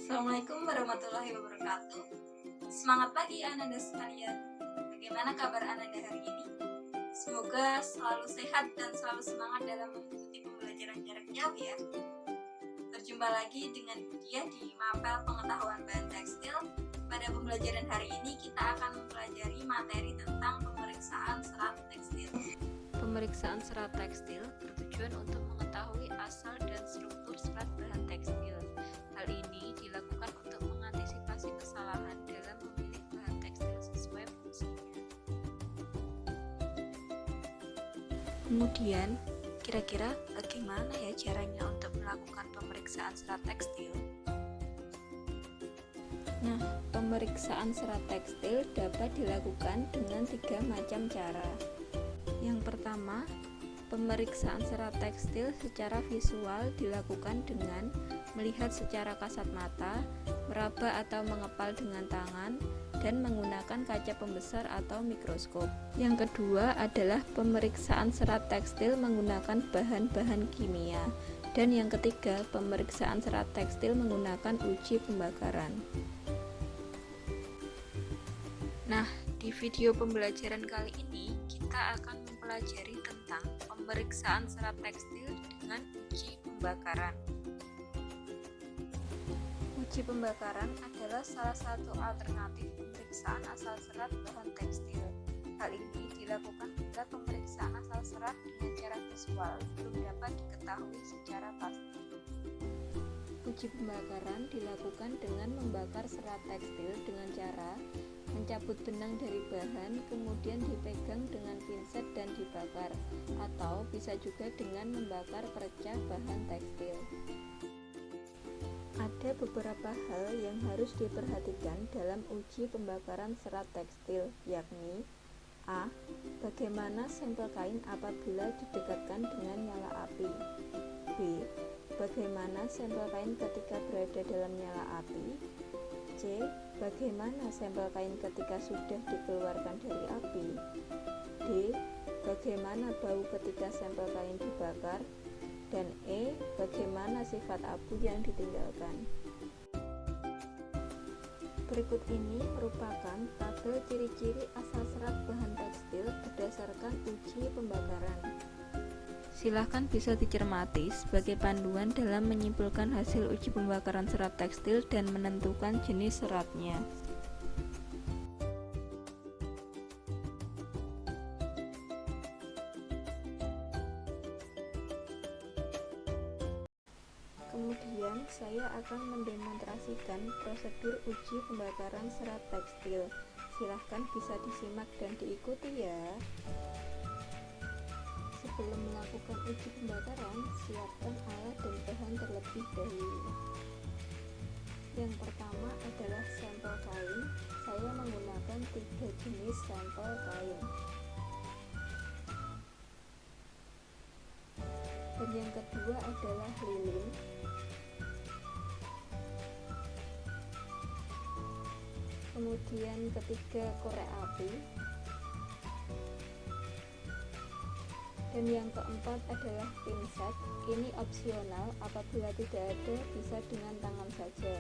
Assalamualaikum warahmatullahi wabarakatuh. Semangat pagi Ananda sekalian. Bagaimana kabar Ananda hari ini? Semoga selalu sehat dan selalu semangat dalam mengikuti pembelajaran jarak jauh ya. Berjumpa lagi dengan Budia di Mapel Pengetahuan Bahan Tekstil. Pada pembelajaran hari ini kita akan mempelajari materi tentang pemeriksaan serat tekstil. Pemeriksaan serat tekstil bertujuan untuk mengetahui asal dan struktur serat bahan tekstil. Hal ini dilakukan untuk mengantisipasi kesalahan dalam memilih bahan tekstil sesuai fungsinya. Kemudian, kira-kira bagaimana ya caranya untuk melakukan pemeriksaan serat tekstil? Nah, pemeriksaan serat tekstil dapat dilakukan dengan 3 macam cara. Yang pertama, pemeriksaan serat tekstil secara visual dilakukan dengan melihat secara kasat mata, meraba atau mengepal dengan tangan, dan menggunakan kaca pembesar atau mikroskop. Yang kedua adalah pemeriksaan serat tekstil menggunakan bahan-bahan kimia. Dan yang ketiga, pemeriksaan serat tekstil menggunakan uji pembakaran. Nah, di video pembelajaran kali ini kita akan mempelajari tentang pemeriksaan serat tekstil dengan uji pembakaran. Uji pembakaran adalah salah satu alternatif pemeriksaan asal serat bahan tekstil. Hal ini dilakukan bila pemeriksaan asal serat dengan cara visual belum dapat diketahui secara pasti. Uji pembakaran dilakukan dengan membakar serat tekstil dengan cara mencabut benang dari bahan, kemudian dipegang dengan pinset dan dibakar, atau bisa juga dengan membakar perecah bahan tekstil. Ada beberapa hal yang harus diperhatikan dalam uji pembakaran serat tekstil, yakni A. Bagaimana sampel kain apabila didekatkan dengan nyala api. B. Bagaimana sampel kain ketika berada dalam nyala api. C. Bagaimana sampel kain ketika sudah dikeluarkan dari api. D. Bagaimana bau ketika sampel kain dibakar. Dan E. Bagaimana sifat abu yang ditinggalkan. Berikut ini merupakan tabel ciri-ciri asal serat bahan tekstil berdasarkan uji pembakaran. Silahkan bisa dicermati sebagai panduan dalam menyimpulkan hasil uji pembakaran serat tekstil dan menentukan jenis seratnya. Kemudian saya akan mendemonstrasikan prosedur uji pembakaran serat tekstil. Silahkan bisa disimak dan diikuti ya. Sebelum melakukan uji pembakaran, siapkan alat dan bahan terlebih dahulu. Yang pertama adalah sampel kain. Saya menggunakan 3 jenis sampel kain. Dan yang kedua adalah lilin. Kemudian ketiga, korek api. Dan yang keempat adalah pinset. Ini opsional, apabila tidak ada bisa dengan tangan saja.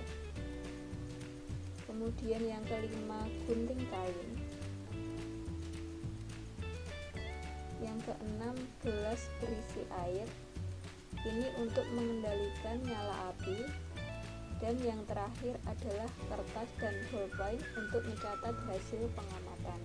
Kemudian yang kelima, gunting kain. Yang keenam, gelas berisi air. Ini untuk mengendalikan nyala api. Dan yang terakhir adalah kertas dan ballpoint untuk mencatat hasil pengamatan.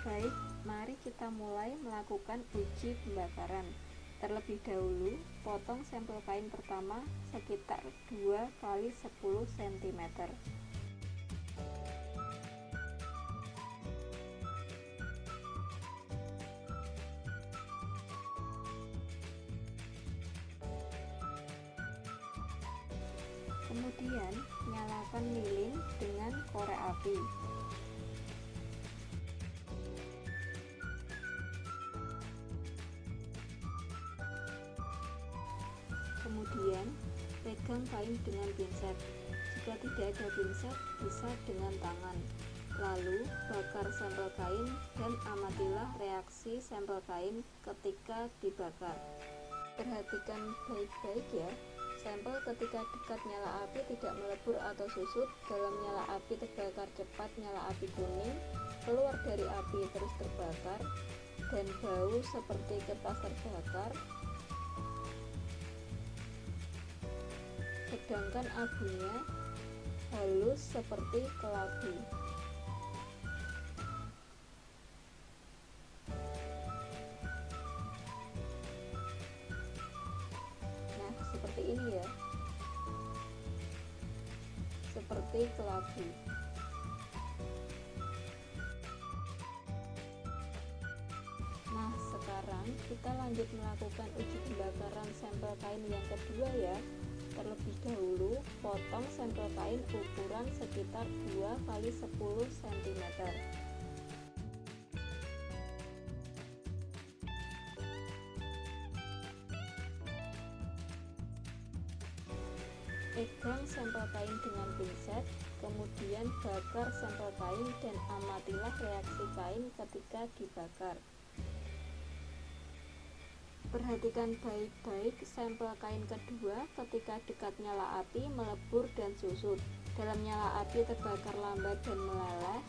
Baik, mari kita mulai melakukan uji pembakaran. Terlebih dahulu, potong sampel kain pertama sekitar 2 x 10 cm. Kemudian, nyalakan lilin dengan korek api. Kemudian, pegang kain dengan pinset. Jika tidak ada pinset, bisa dengan tangan. Lalu, bakar sampel kain dan amatilah reaksi sampel kain ketika dibakar. Perhatikan baik-baik ya, Sampel ketika dekat nyala api tidak melebur atau susut, dalam nyala api terbakar cepat, nyala api kuning, keluar dari api terus terbakar, dan bau seperti kertas terbakar. Sedangkan abunya halus seperti kelabu. Nah, seperti ini ya, seperti kelabu. Nah, sekarang kita lanjut melakukan uji pembakaran sampel kain yang kedua ya. Terlebih dahulu, potong sampel kain ukuran sekitar 2 x 10 cm. Pegang sampel kain dengan pinset, kemudian bakar sampel kain dan amatilah reaksi kain ketika dibakar. Perhatikan baik-baik sampel kain kedua ketika dekat nyala api melebur dan susut. Dalam nyala api terbakar lambat dan meleleh,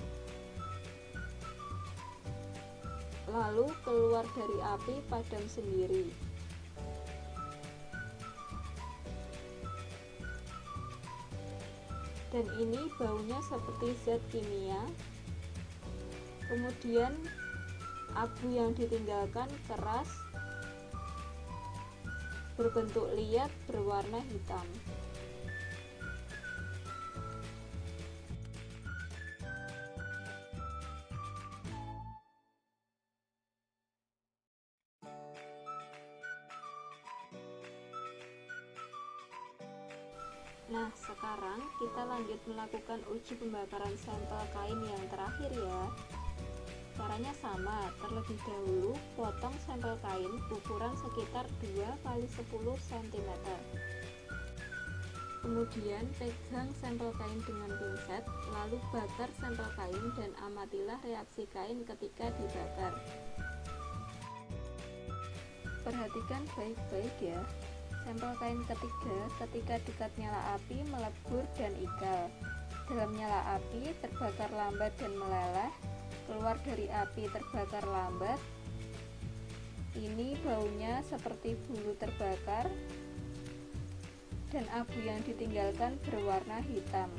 lalu keluar dari api padam sendiri. Dan ini baunya seperti zat kimia. Kemudian abu yang ditinggalkan keras, berbentuk liat, berwarna hitam. Nah, sekarang kita lanjut melakukan uji pembakaran sampel kain yang terakhir ya. Caranya sama, terlebih dahulu potong sampel kain ukuran sekitar 2 x 10 cm. Kemudian pegang sampel kain dengan pinset, lalu bakar sampel kain dan amatilah reaksi kain ketika dibakar. Perhatikan baik-baik ya. Sampel kain ketiga ketika dekat nyala api melebur dan ikal. Dalam nyala api terbakar lambat dan meleleh, keluar dari api terbakar lambat. Ini baunya seperti bulu terbakar dan abu yang ditinggalkan berwarna hitam.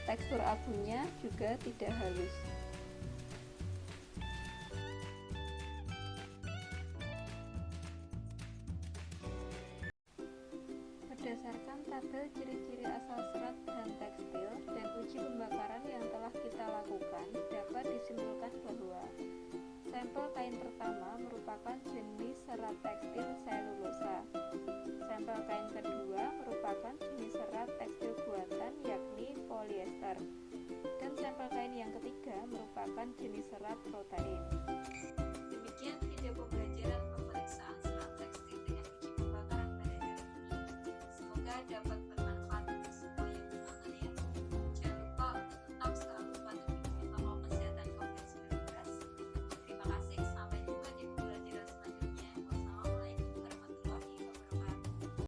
Tekstur abunya juga tidak halus. Berdasarkan tabel ciri-ciri asal serat bahan tekstil dan uji pembakaran yang telah kita lakukan, dapat disimpulkan bahwa sampel kain pertama merupakan jenis serat tekstil selulosa. Sampel kain kedua merupakan jenis serat tekstil buatan yakni polyester. Dan sampel kain yang ketiga merupakan jenis serat protein.